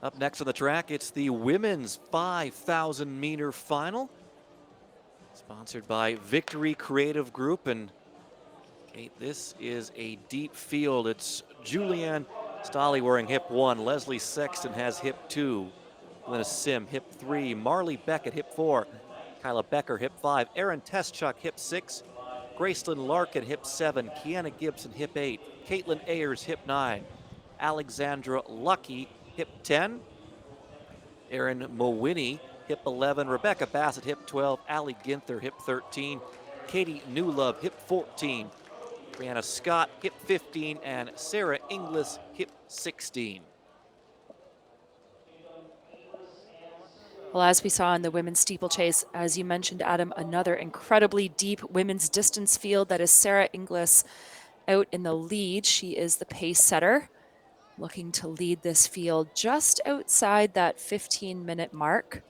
Up next on the track, it's the women's 5,000 meter final. Sponsored by Victory Creative Group. And Kate, this is a deep field. It's Julianne Staehli wearing hip 1. Leslie Sexton has hip 2. Glenna Sim, hip 3. Marley Beckett, hip 4. Kyla Becker, hip 5. Erin Teschuk, hip 6. Gracelyn Larkin, hip 7. Kiana Gibson, hip 8. Caitlin Ayers, hip 9. Alexandra Lucky, hip 10. Erin Mowini, hip 11. Rebecca Bassett, hip 12. Allie Ginther, hip 13. Katie Newlove, hip 14. Briana Scott, hip 15. And Sarah Inglis, hip 16. Well, as we saw in the women's steeplechase, as you mentioned, Adam, another incredibly deep women's distance field. That is Sarah Inglis out in the lead. She is the pace setter, looking to lead this field just outside that 15-minute mark.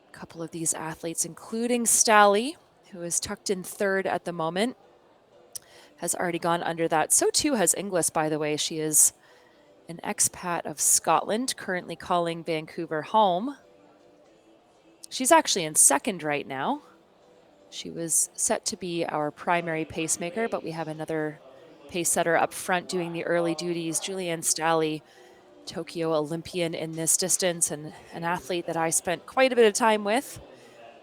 A couple of these athletes, including Staehli, who is tucked in third at the moment, has already gone under that. So too has Inglis, by the way. She is an expat of Scotland, currently calling Vancouver home. She's actually in second right now. She was set to be our primary pacemaker, but we have another pace setter up front doing the early duties. Julianne Staehli, Tokyo Olympian in this distance, and an athlete that I spent quite a bit of time with,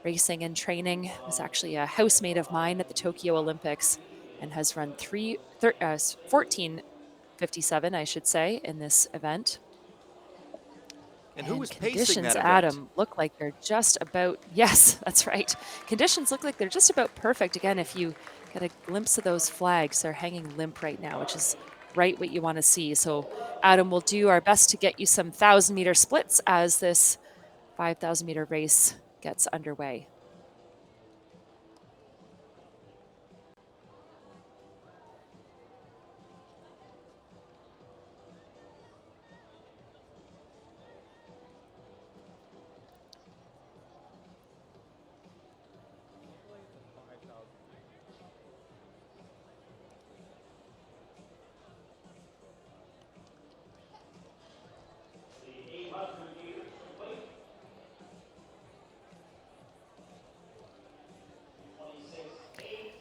racing and training. Was actually a housemate of mine at the Tokyo Olympics and has run 14:57, I should say, in this event. And who was conditions, pacing that event? Adam, look like they're just about, yes, that's right. Conditions look like they're just about perfect. Again, if you get a glimpse of those flags, they're hanging limp right now, which is right what you want to see. So, Adam, we'll do our best to get you some 1,000-meter splits as this 5,000-meter race gets underway.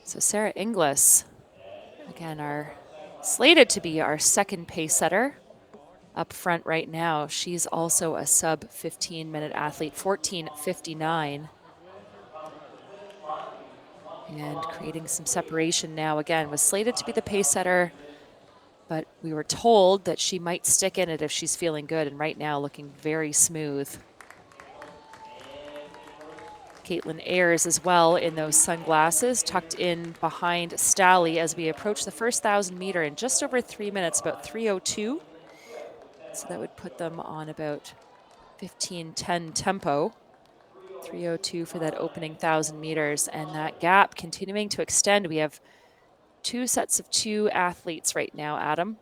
So Sarah Inglis, again, slated to be our second pace setter up front right now. She's also a sub 15-minute athlete, 14:59. And creating some separation now. Again, was slated to be the pace setter, but we were told that she might stick in it if she's feeling good, and right now looking very smooth. Caitlin Ayers as well in those sunglasses, tucked in behind Staehli as we approach the first 1,000-meter in just over 3 minutes, about 3:02. So that would put them on about 15:10 tempo. 3:02 for that opening 1,000 meters, and that gap continuing to extend. We have two sets of two athletes right now, Adam.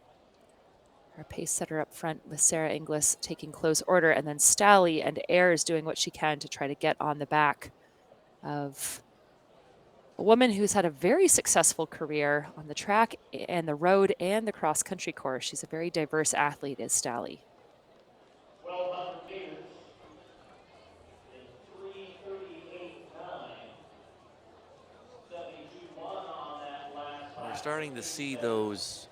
Our pace setter up front with Sarah Inglis taking close order, and then Staehli and Ayers doing what she can to try to get on the back of a woman who's had a very successful career on the track and the road and the cross-country course. She's a very diverse athlete, is Staehli. We're starting to see those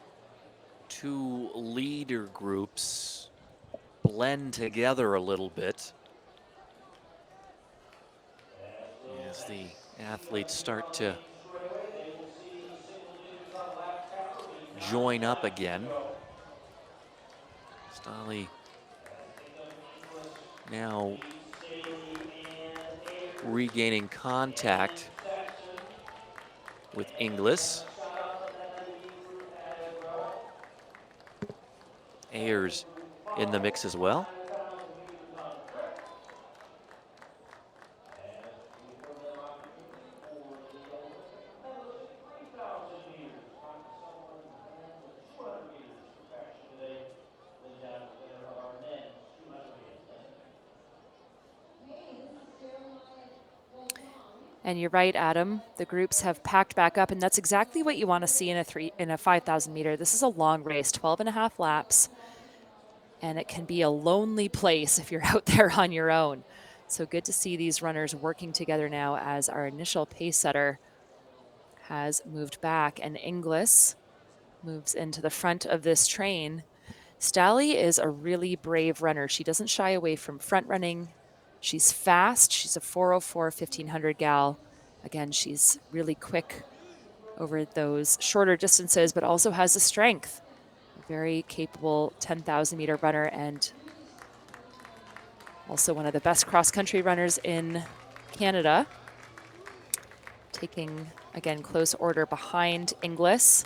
two leader groups blend together a little bit as the athletes start to join up again. Staehli now regaining contact with Inglis. Ayers in the mix as well. And you're right, Adam. The groups have packed back up, and that's exactly what you want to see in a 5,000 meter. This is a long race, 12 and a half laps. and it can be a lonely place if you're out there on your own. So good to see these runners working together now as our initial pace setter has moved back and Inglis moves into the front of this train. Staehli is a really brave runner. She doesn't shy away from front running. She's fast. She's a 4:04 1500 gal. Again, she's really quick over those shorter distances, but also has the strength. A very capable 10,000 meter runner and also one of the best cross-country runners in Canada. Taking, again, close order behind Inglis.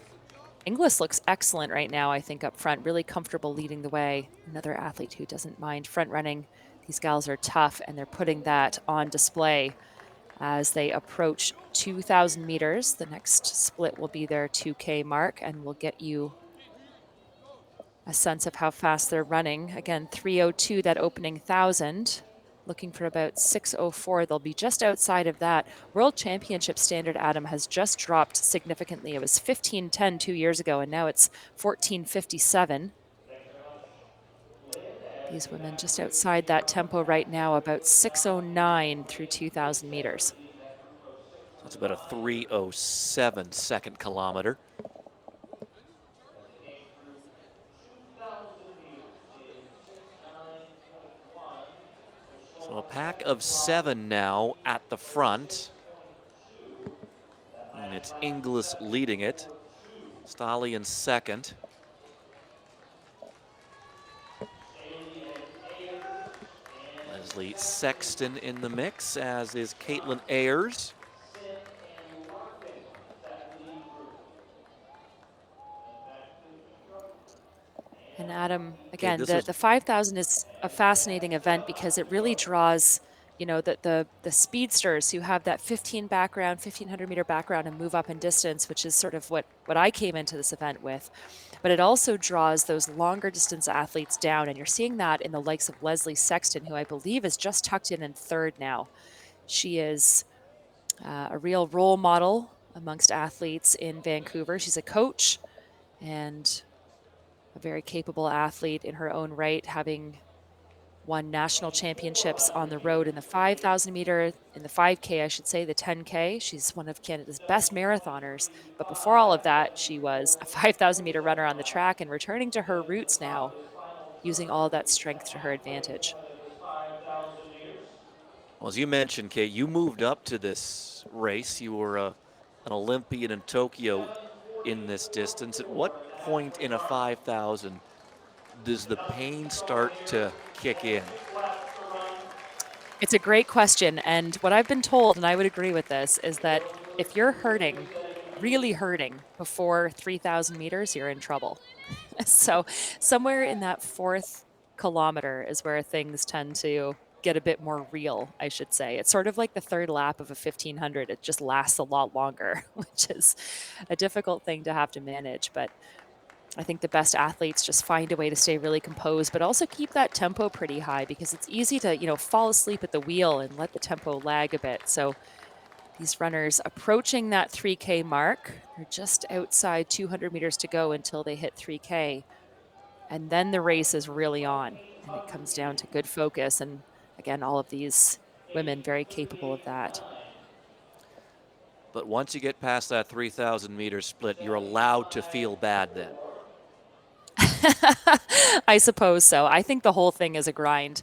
Inglis looks excellent right now, I think, up front, really comfortable leading the way. Another athlete who doesn't mind front running. These gals are tough, and they're putting that on display as they approach 2,000 meters. The next split will be their 2K mark, and we'll get you a sense of how fast they're running. Again, 3:02, that opening 1,000. Looking for about 6:04. They'll be just outside of that. World Championship standard, Adam, has just dropped significantly. It was 15:10 2 years ago, and now it's 14:57. These women just outside that tempo right now, about 6:09 through 2,000 meters. That's about a 3:07 second kilometer. So a pack of 7 now at the front. And it's Inglis leading it. Staehli in second. Leslie Sexton in the mix, as is Caitlin Ayers. And Adam, again, the 5,000 is a fascinating event because it really draws, you know, the speedsters who have that 1,500 meter background and move up in distance, which is sort of what I came into this event with. But it also draws those longer distance athletes down. And you're seeing that in the likes of Leslie Sexton, who I believe is just tucked in third now. She is a real role model amongst athletes in Vancouver. She's a coach and a very capable athlete in her own right, having won national championships on the road in the 5,000 meter, in the 5K, I should say, the 10K. She's one of Canada's best marathoners. But before all of that, she was a 5,000 meter runner on the track and returning to her roots now, using all that strength to her advantage. Well, as you mentioned, Kate, you moved up to this race. You were an Olympian in Tokyo in this distance. At what point in a 5,000 does the pain start to kick in? It's a great question. And what I've been told, and I would agree with this, is that if you're hurting, really hurting before 3,000 meters, you're in trouble. So somewhere in that 4th kilometer is where things tend to get a bit more real, I should say. It's sort of like the 3rd lap of a 1,500. It just lasts a lot longer, which is a difficult thing to have to manage. But I think the best athletes just find a way to stay really composed, but also keep that tempo pretty high because it's easy to, you know, fall asleep at the wheel and let the tempo lag a bit. So these runners approaching that 3K mark, they're just outside 200 meters to go until they hit 3K. And then the race is really on and it comes down to good focus. And again, all of these women very capable of that. But once you get past that 3,000 meter split, you're allowed to feel bad then. I suppose so. I think the whole thing is a grind.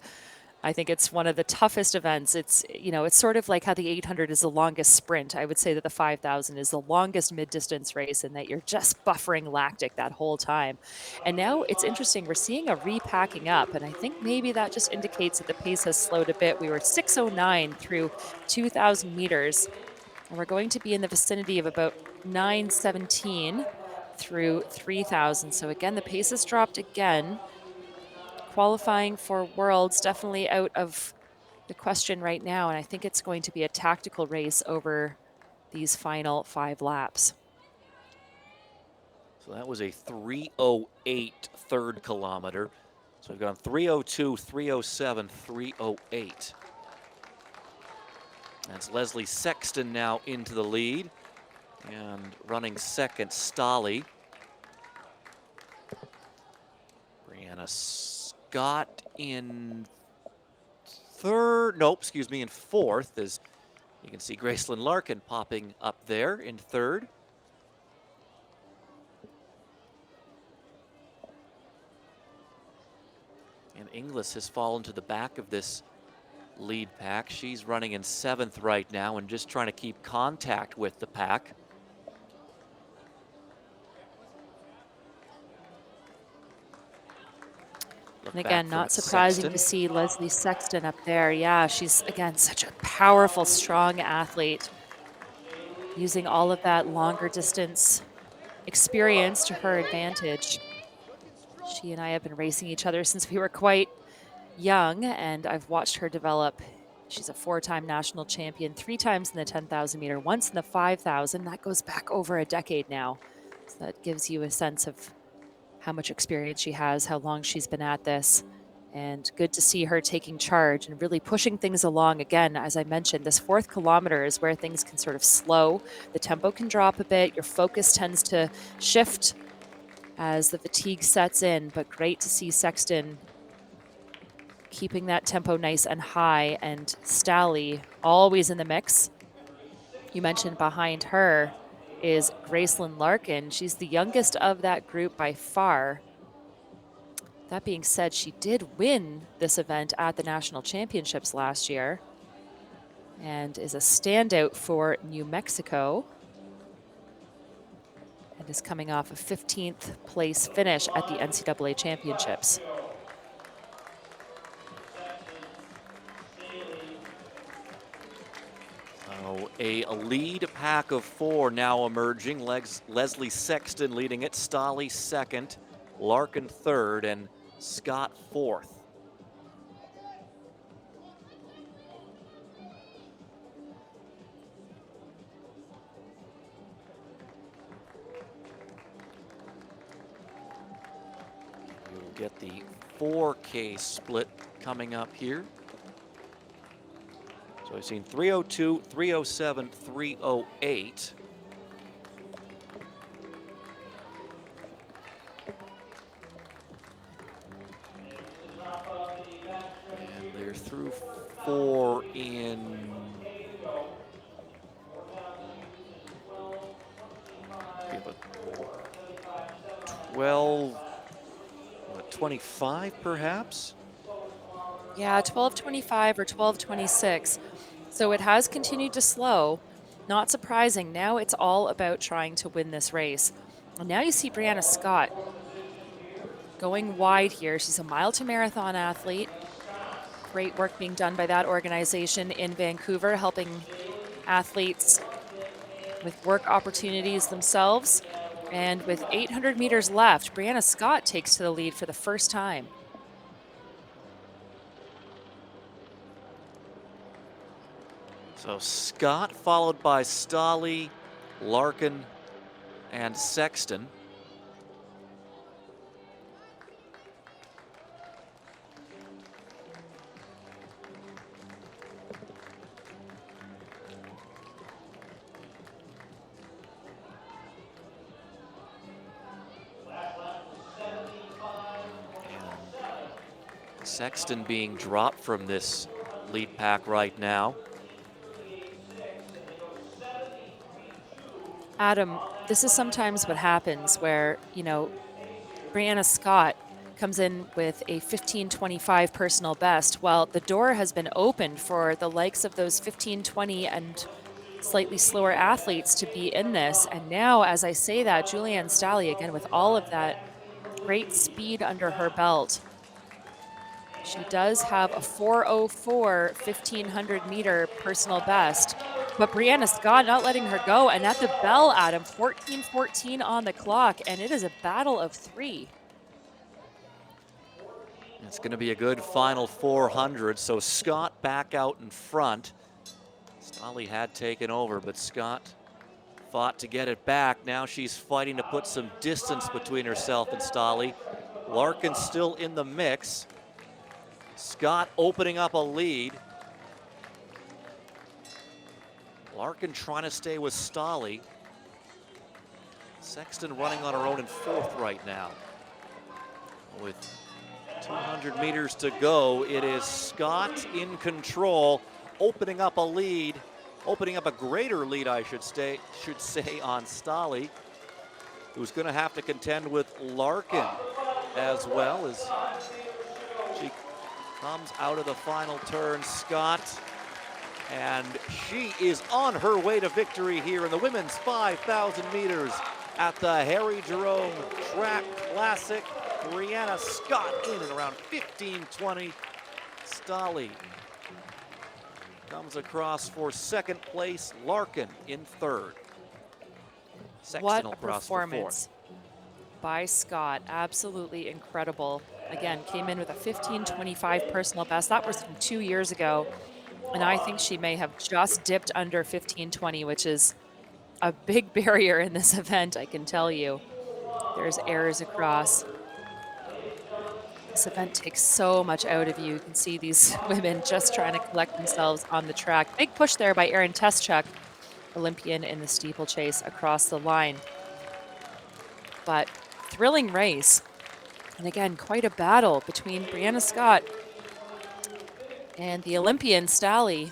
I think it's one of the toughest events. It's, you know, it's sort of like how the 800 is the longest sprint. I would say that the 5,000 is the longest mid-distance race and that you're just buffering lactic that whole time. And now it's interesting. We're seeing a repacking up, and I think maybe that just indicates that the pace has slowed a bit. We were 6:09 through 2,000 meters, and we're going to be in the vicinity of about 9:17 through 3,000. So again, the pace has dropped again. Qualifying for Worlds definitely out of the question right now, and I think it's going to be a tactical race over these final 5 laps. So that was a 3:08 3rd kilometer. So we've gone 3:02, 3:07, 3:08. That's Leslie Sexton now into the lead. And running second, Staehli. Briana Scott in third, nope, excuse me, in fourth, as you can see Gracelyn Larkin popping up there in third. And Inglis has fallen to the back of this lead pack. She's running in seventh right now and just trying to keep contact with the pack. And again, not surprising to see Leslie Sexton up there. Yeah, she's, again, such a powerful, strong athlete, using all of that longer distance experience to her advantage. She and I have been racing each other since we were quite young, and I've watched her develop. She's a 4-time national champion, 3 times in the 10,000 meter, once in the 5,000. That goes back over a decade now. So that gives you a sense of how much experience she has, how long she's been at this. And good to see her taking charge and really pushing things along. Again, as I mentioned, this 4th kilometer is where things can sort of slow. The tempo can drop a bit. Your focus tends to shift as the fatigue sets in. But great to see Sexton keeping that tempo nice and high, and Staehli always in the mix. You mentioned behind her is Gracelyn Larkin. She's the youngest of that group by far. That being said, she did win this event at the national championships last year and is a standout for New Mexico and is coming off a 15th place finish at the NCAA championships. So a lead pack of 4 now emerging. Leslie Sexton leading it, Staehli second, Larkin third, and Scott fourth. You'll get the 4K split coming up here. So we've seen 302, 307, 308. And they're through 4 in 12, 25 perhaps? Yeah, 12:25 or 12:26. So it has continued to slow. Not surprising. Now it's all about trying to win this race. And now you see Briana Scott going wide here. She's a mile to marathon athlete. Great work being done by that organization in Vancouver, helping athletes with work opportunities themselves. And with 800 meters left, Briana Scott takes to the lead for the first time. So Scott followed by Staehli, Larkin, and Sexton. And Sexton being dropped from this lead pack right now. Adam, this is sometimes what happens where, you know, Briana Scott comes in with a 15:25 personal best. Well, the door has been opened for the likes of those 15:20 and slightly slower athletes to be in this. And now, as I say that, Julianne Staehli, again, with all of that great speed under her belt, she does have a 4:04 1500 meter personal best. But Briana Scott not letting her go. And at the bell, Adam, 14:14 on the clock, and it is a battle of 3. It's going to be a good final 400. So Scott back out in front. Staehli had taken over, but Scott fought to get it back. Now she's fighting to put some distance between herself and Staehli. Larkin still in the mix. Scott opening up a lead. Larkin trying to stay with Staehli. Sexton running on her own in fourth right now, with 200 meters to go. It is Scott in control, opening up a lead, opening up a greater lead, I should say, on Staehli, who's going to have to contend with Larkin as well as she comes out of the final turn. Scott, and she is on her way to victory here in the women's 5,000 meters at the Harry Jerome Track Classic. Briana Scott in and around 15:20. Staehli comes across for second place. Larkin in third. What Sexton a across performance by Scott. Absolutely incredible. Again, came in with a 15:25 personal best. That was from 2 years ago. And I think she may have just dipped under 15:20, which is a big barrier in this event, I can tell you. There's errors across. This event takes so much out of you. You can see these women just trying to collect themselves on the track. Big push there by Erin Teschuk, Olympian in the steeplechase, across the line. But thrilling race. And again, quite a battle between Briana Scott and the Olympian Staehli,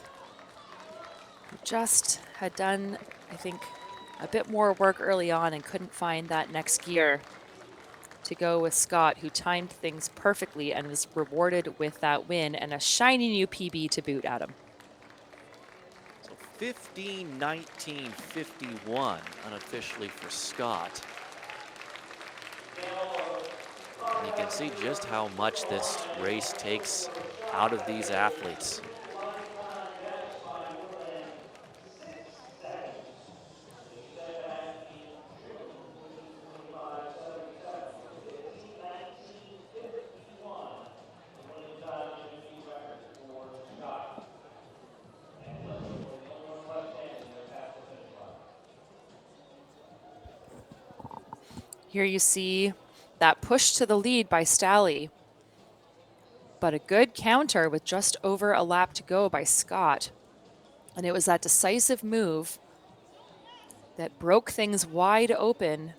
who just had done, I think, a bit more work early on and couldn't find that next gear to go with Scott, who timed things perfectly and was rewarded with that win and a shiny new PB to boot, Adam. So 15:19:51 unofficially for Scott. And you can see just how much this race takes out of these athletes. Here you see that push to the lead by Staehli, but a good counter with just over a lap to go by Scott. And it was that decisive move that broke things wide open,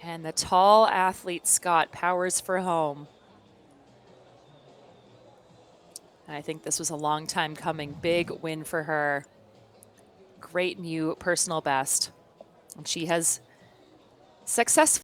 and the tall athlete Scott powers for home. And I think this was a long time coming. Big win for her. Great new personal best. And she has successfully